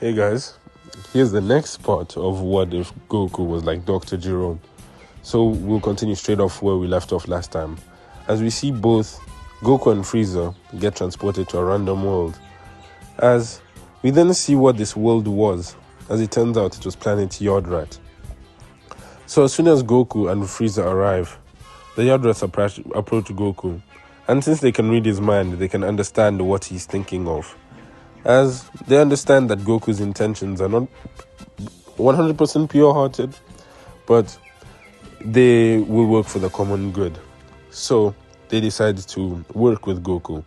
Hey guys, here's the next part of what if Goku was like Dr. Gero. So we'll continue straight off where we left off last time. As we see both Goku and Frieza get transported to a random world. As we then see what this world was. As it turns out, it was planet Yodrat. So as soon as Goku and Frieza arrive, the Yodrats approach Goku. And since they can read his mind, they can understand what he's thinking of. As they understand that Goku's intentions are not 100% pure-hearted, but they will work for the common good. So they decide to work with Goku.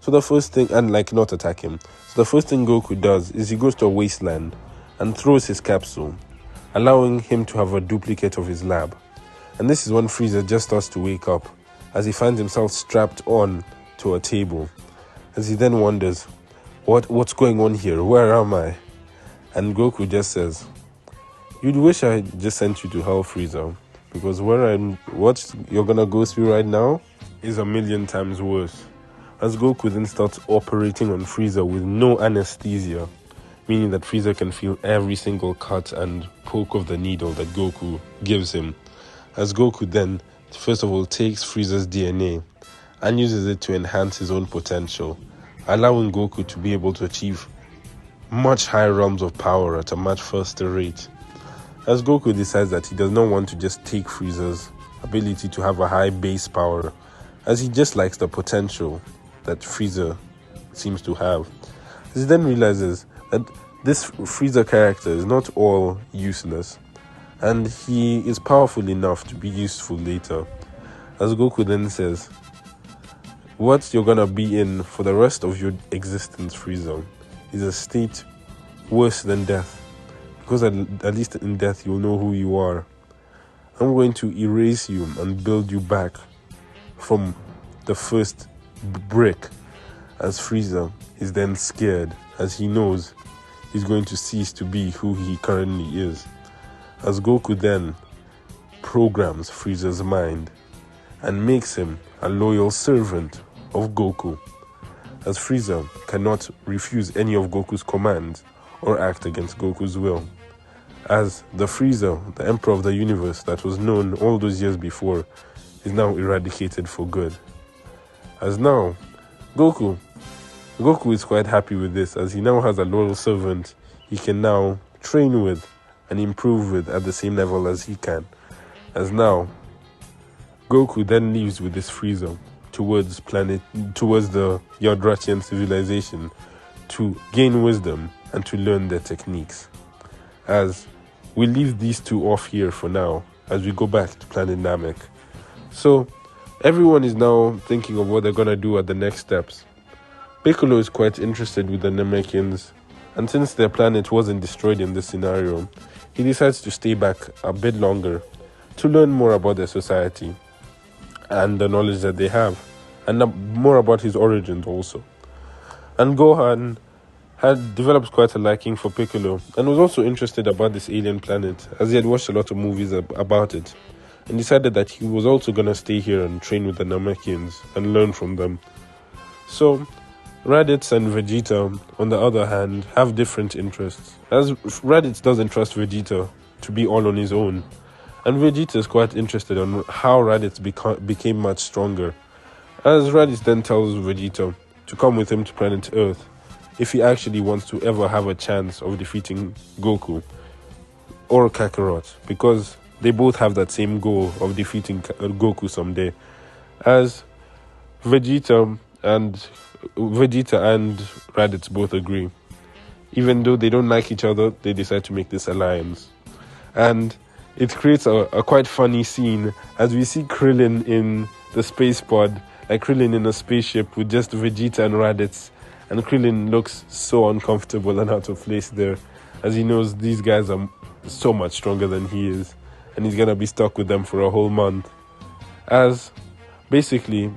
So the first thing, and not attack him. So the first thing Goku does is he goes to a wasteland and throws his capsule, allowing him to have a duplicate of his lab. And this is when Frieza just starts to wake up, as he finds himself strapped on to a table. As he then wonders, what's going on here? Where am I? And Goku just says, you'd wish I just sent you to hell, Frieza, because what you're gonna go through right now is a million times worse. As Goku then starts operating on Frieza with no anesthesia, meaning that Frieza can feel every single cut and poke of the needle that Goku gives him. As Goku then, first of all, takes Frieza's DNA and uses it to enhance his own potential, allowing Goku to be able to achieve much higher realms of power at a much faster rate. As Goku decides that he does not want to just take Frieza's ability to have a high base power, as he just likes the potential that Frieza seems to have. He then realizes that this Frieza character is not all useless, and he is powerful enough to be useful later. As Goku then says, what you're gonna be in for the rest of your existence, Frieza, is a state worse than death. Because at least in death, you'll know who you are. I'm going to erase you and build you back from the first brick. As Frieza is then scared, as he knows he's going to cease to be who he currently is. As Goku then programs Frieza's mind and makes him a loyal servant of Goku, as Frieza cannot refuse any of Goku's commands or act against Goku's will, as the Frieza, the Emperor of the Universe that was known all those years before, is now eradicated for good. As now, Goku is quite happy with this, as he now has a loyal servant he can now train with and improve with at the same level as he can. As now, Goku then leaves with this Frieza towards the Yodratian civilization to gain wisdom and to learn their techniques. As we leave these two off here for now, as we go back to planet Namek. So everyone is now thinking of what they're gonna do at the next steps. Piccolo is quite interested with the Namekians, and since their planet wasn't destroyed in this scenario, he decides to stay back a bit longer to learn more about their society and the knowledge that they have, and more about his origins also. And Gohan had developed quite a liking for Piccolo and was also interested about this alien planet, as he had watched a lot of movies about it, and decided that he was also going to stay here and train with the Namekians and learn from them. So Raditz and Vegeta, on the other hand, have different interests, as Raditz doesn't trust Vegeta to be all on his own, and Vegeta is quite interested on how Raditz became much stronger, as Raditz then tells Vegeta to come with him to planet Earth if he actually wants to ever have a chance of defeating Goku or Kakarot, because they both have that same goal of defeating Goku someday. As Vegeta and Raditz both agree. Even though they don't like each other, they decide to make this alliance. And it creates a quite funny scene as we see Krillin in the space pod, like Krillin in a spaceship with just Vegeta and Raditz. And Krillin looks so uncomfortable and out of place there, as he knows these guys are so much stronger than he is, and he's gonna be stuck with them for a whole month. As basically,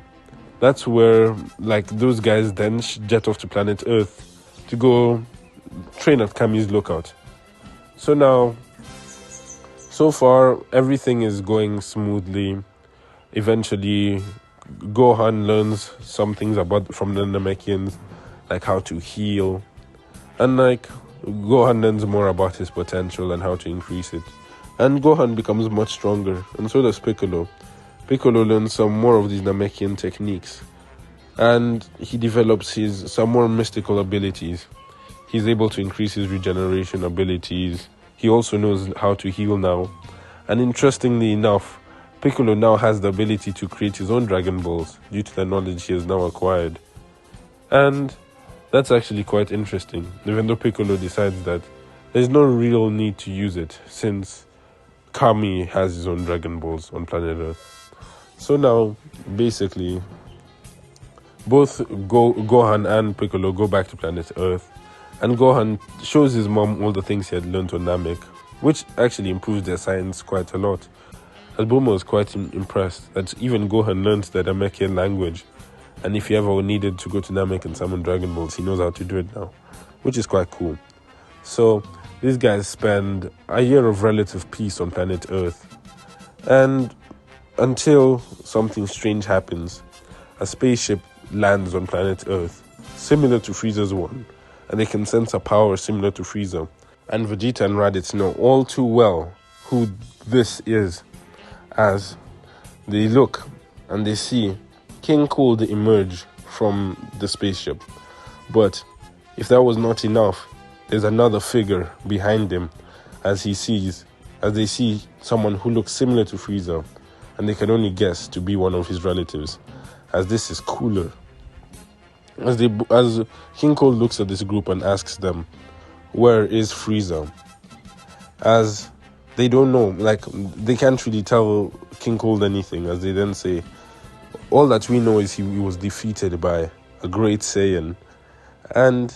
that's where those guys then jet off to planet Earth to go train at Kami's lookout. So now, so far, everything is going smoothly. Eventually, Gohan learns some things from the Namekians, like how to heal. And Gohan learns more about his potential and how to increase it. And Gohan becomes much stronger, and so does Piccolo. Piccolo learns some more of these Namekian techniques, and he develops some more mystical abilities. He's able to increase his regeneration abilities. He also knows how to heal now. And interestingly enough, Piccolo now has the ability to create his own Dragon Balls due to the knowledge he has now acquired. And that's actually quite interesting, even though Piccolo decides that there's no real need to use it since Kami has his own Dragon Balls on planet Earth. So now, basically, both Gohan and Piccolo go back to planet Earth, and Gohan shows his mom all the things he had learned on Namek, which actually improves their science quite a lot. As Bulma was quite impressed that even Gohan learned the Namekian language, and if he ever needed to go to Namek and summon Dragon Balls, he knows how to do it now, which is quite cool. So these guys spend a year of relative peace on planet Earth, and until something strange happens, a spaceship lands on planet Earth, similar to Frieza's one, and they can sense a power similar to Frieza. And Vegeta and Raditz know all too well who this is, as they look and they see King Cold emerge from the spaceship. But if that was not enough, there's another figure behind him, as they see someone who looks similar to Frieza, and they can only guess to be one of his relatives, as this is Cooler. As King Cold looks at this group and asks them, where is Frieza? As they don't know, they can't really tell King Cold anything, as they then say, all that we know is he was defeated by a great Saiyan, and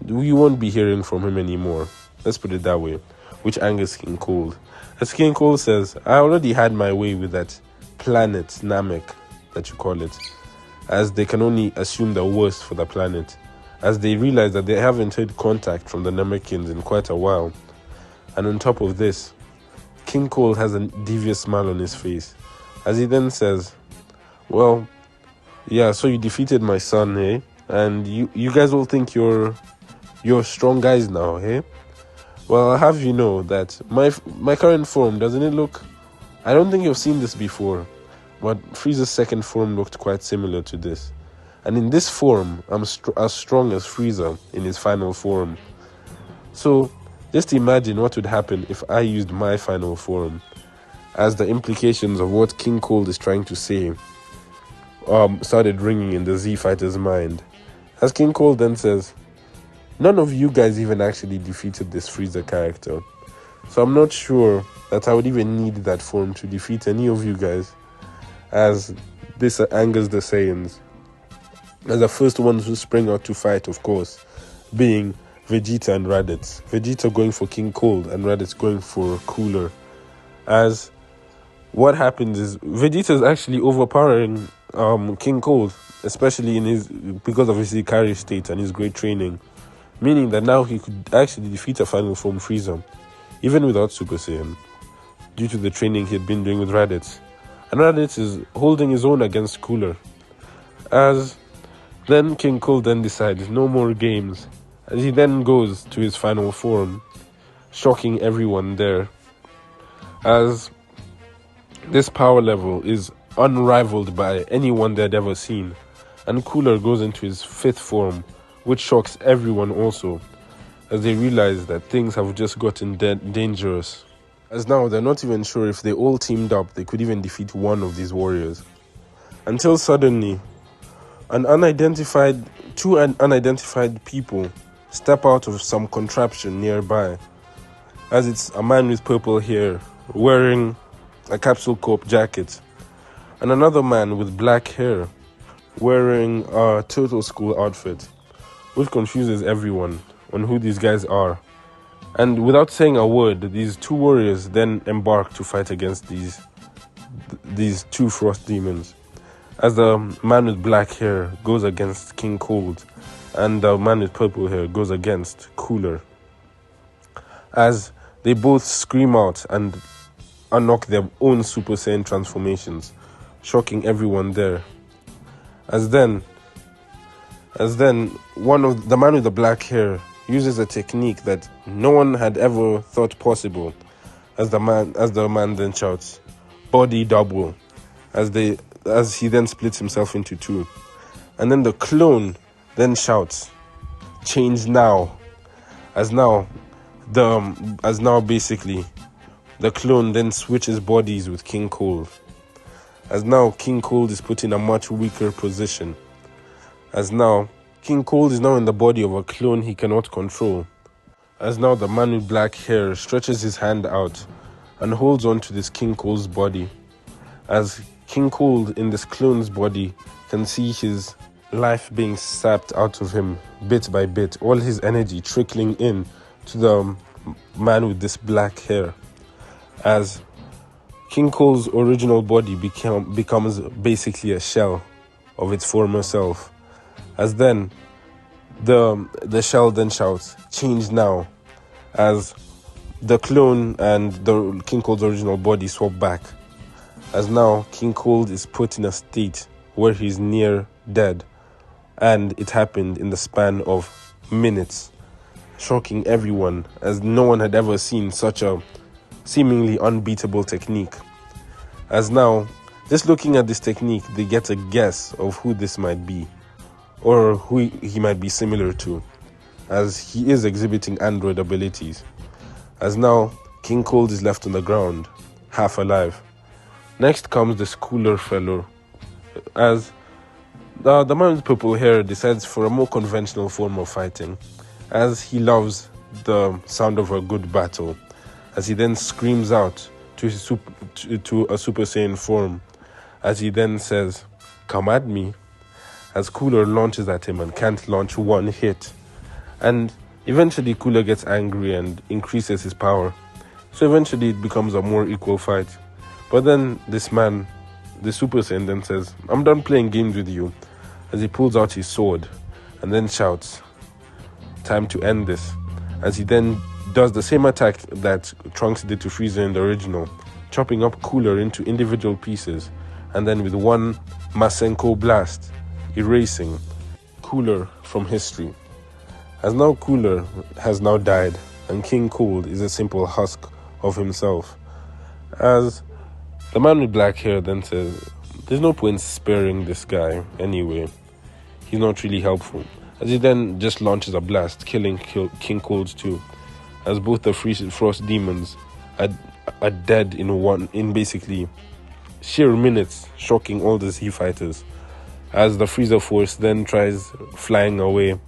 we won't be hearing from him anymore. Let's put it that way, which angers King Cold. As King Cold says, I already had my way with that planet, Namek, that you call it, as they can only assume the worst for the planet, as they realize that they haven't had contact from the Namekians in quite a while. And on top of this, King Cold has a devious smile on his face, as he then says, well, yeah, so you defeated my son, eh? And you guys all think you're strong guys now, eh? Well, I'll have you know that my current form, doesn't it look... I don't think you've seen this before, but Frieza's second form looked quite similar to this. And in this form, I'm as strong as Frieza in his final form. So, just imagine what would happen if I used my final form, as the implications of what King Cold is trying to say started ringing in the Z Fighter's mind. As King Cold then says, none of you guys even actually defeated this Frieza character. So I'm not sure that I would even need that form to defeat any of you guys, as this angers the Saiyans. As the first ones who spring out to fight, of course, being Vegeta and Raditz. Vegeta going for King Cold and Raditz going for Cooler. As what happens is Vegeta is actually overpowering King Cold, especially because of his Ikari state and his great training, meaning that now he could actually defeat a final form Frieza, even without Super Saiyan, due to the training he had been doing with Raditz. And Raditz is holding his own against Cooler. As then King Cold then decides no more games, as he then goes to his final form, shocking everyone there, as this power level is unrivaled by anyone they'd ever seen. And Cooler goes into his fifth form, which shocks everyone also, as they realize that things have just gotten dangerous. As now they're not even sure if they all teamed up they could even defeat one of these warriors. Until suddenly, two unidentified people step out of some contraption nearby, as it's a man with purple hair wearing a Capsule Corp jacket, and another man with black hair wearing a Turtle School outfit, which confuses everyone on who these guys are. And without saying a word, these two warriors then embark to fight against these two frost demons, as the man with black hair goes against King Cold and the man with purple hair goes against Cooler, as they both scream out and unlock their own Super Saiyan transformations, shocking everyone there. As then the man with the black hair uses a technique that no one had ever thought possible, as the man then shouts, "Body double," as he then splits himself into two. And then the clone then shouts, "Change now," as now basically the clone then switches bodies with King Cold, as now King Cold is put in a much weaker position, as now King Cold is now in the body of a clone he cannot control, as now the man with black hair stretches his hand out and holds on to this King Cold's body, as King Cold in this clone's body can see his life being sapped out of him bit by bit, all his energy trickling in to the man with this black hair, as King Cole's original body becomes basically a shell of its former self, as then the shell then shouts, "Change now," as the clone and the King Cold's original body swap back, as now King Cold is put in a state where he's near dead, and it happened in the span of minutes, shocking everyone, as no one had ever seen such a seemingly unbeatable technique. As now, just looking at this technique, they get a guess of who this might be, or who he might be similar to, as he is exhibiting android abilities. As now, King Cold is left on the ground, half alive. Next comes this cooler fellow, as the man with purple hair decides for a more conventional form of fighting, as he loves the sound of a good battle, as he then screams out to a Super Saiyan form, as he then says, "Come at me," as Cooler launches at him and can't launch one hit. And eventually Cooler gets angry and increases his power, so eventually it becomes a more equal fight. But then this man, the Super Saiyan, then says, "I'm done playing games with you," as he pulls out his sword and then shouts, "Time to end this," as he then does the same attack that Trunks did to Frieza in the original, chopping up Cooler into individual pieces, and then with one Masenko blast, erasing Cooler from history. As now Cooler has now died, and King Cold is a simple husk of himself, as the man with black hair then says, "There's no point sparing this guy anyway. He's not really helpful," as he then just launches a blast, killing King Cold too, as both the Frost demons are dead in basically sheer minutes, shocking all the Z fighters, as the Frieza force then tries flying away.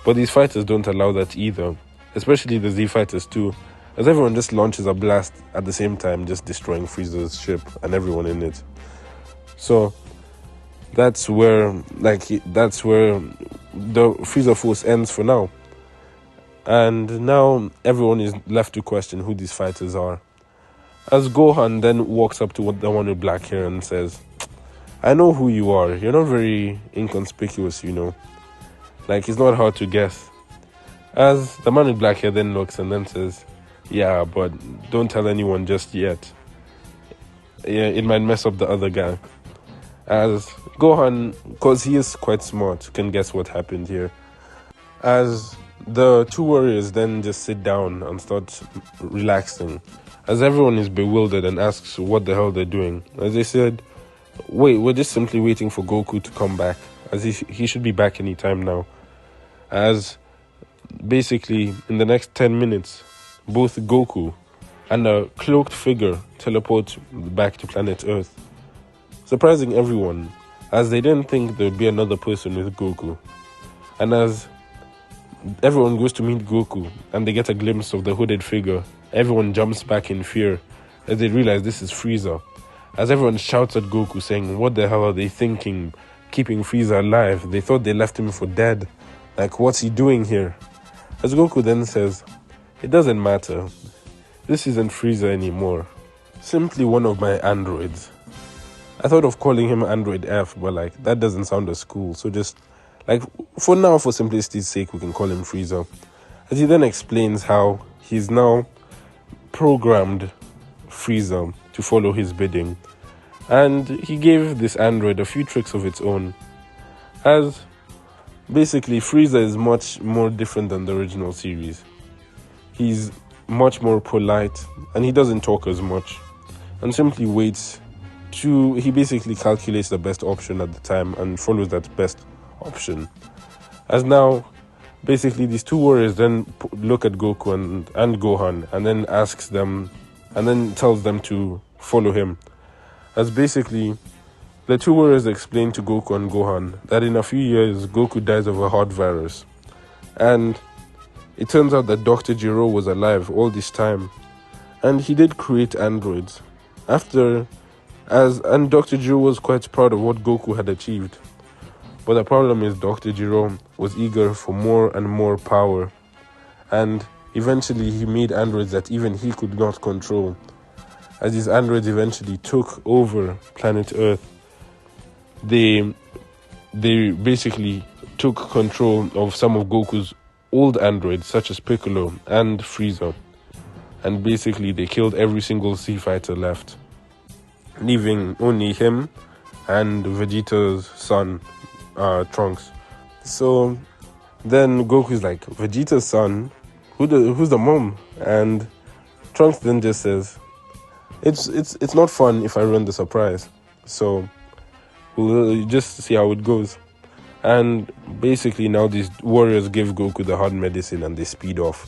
But these fighters don't allow that either, especially the Z fighters too, as everyone just launches a blast at the same time, just destroying Frieza's ship and everyone in it. So that's where the Frieza force ends for now. And now everyone is left to question who these fighters are, as Gohan then walks up to the one with black hair and says, "I know who you are. You're not very inconspicuous, you know. Like, it's not hard to guess." As the man with black hair then looks and then says, "Yeah, but don't tell anyone just yet. Yeah, it might mess up the other guy." As Gohan, because he is quite smart, can guess what happened here. As the two warriors then just sit down and start relaxing, as everyone is bewildered and asks what the hell they're doing. As they said, "Wait, we're just simply waiting for Goku to come back, as he should be back any time now." As basically in the next 10 minutes, both Goku and a cloaked figure teleport back to planet Earth, surprising everyone, as they didn't think there'd be another person with Goku. And as everyone goes to meet Goku and they get a glimpse of the hooded figure, everyone jumps back in fear as they realize this is Frieza, as everyone shouts at Goku saying, "What the hell are they thinking, keeping Frieza alive? They thought they left him for dead. Like, what's he doing here?" As Goku then says, "It doesn't matter. This isn't Frieza anymore. Simply one of my androids. I thought of calling him Android F, but like, that doesn't sound as cool. So just, like, for now, for simplicity's sake, we can call him Frieza." As he then explains how he's now programmed Frieza to follow his bidding. And he gave this android a few tricks of its own. As basically, Frieza is much more different than the original series. He's much more polite, and he doesn't talk as much, and simply waits he basically calculates the best option at the time and follows that best option. As now, basically, these two warriors then look at Goku and Gohan, and then asks them, and then tells them to follow him. As basically, the two warriors explain to Goku and Gohan that in a few years, Goku dies of a heart virus. And it turns out that Dr. Gero was alive all this time. And he did create androids. And Dr. Gero was quite proud of what Goku had achieved. But the problem is Dr. Gero was eager for more and more power. And eventually he made androids that even he could not control. As these androids eventually took over planet Earth, they basically took control of some of Goku's old androids, such as Piccolo and Frieza. And basically they killed every single sea fighter left, leaving only him and Vegeta's son, Trunks. So then Goku's like, Vegeta's son? Who's the mom? And Trunks then just says, it's not fun if I ruin the surprise. So we'll just see how it goes. And basically now these warriors give Goku the hard medicine and they speed off.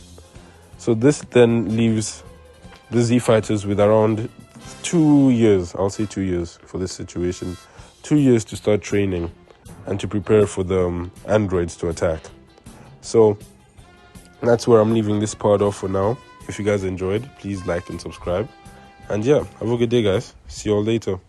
So this then leaves the Z fighters with around 2 years, I'll say 2 years for this situation, 2 years to start training and to prepare for the androids to attack. So that's where I'm leaving this part off for now. If you guys enjoyed, please like and subscribe. And yeah, have a good day, guys. See you all later.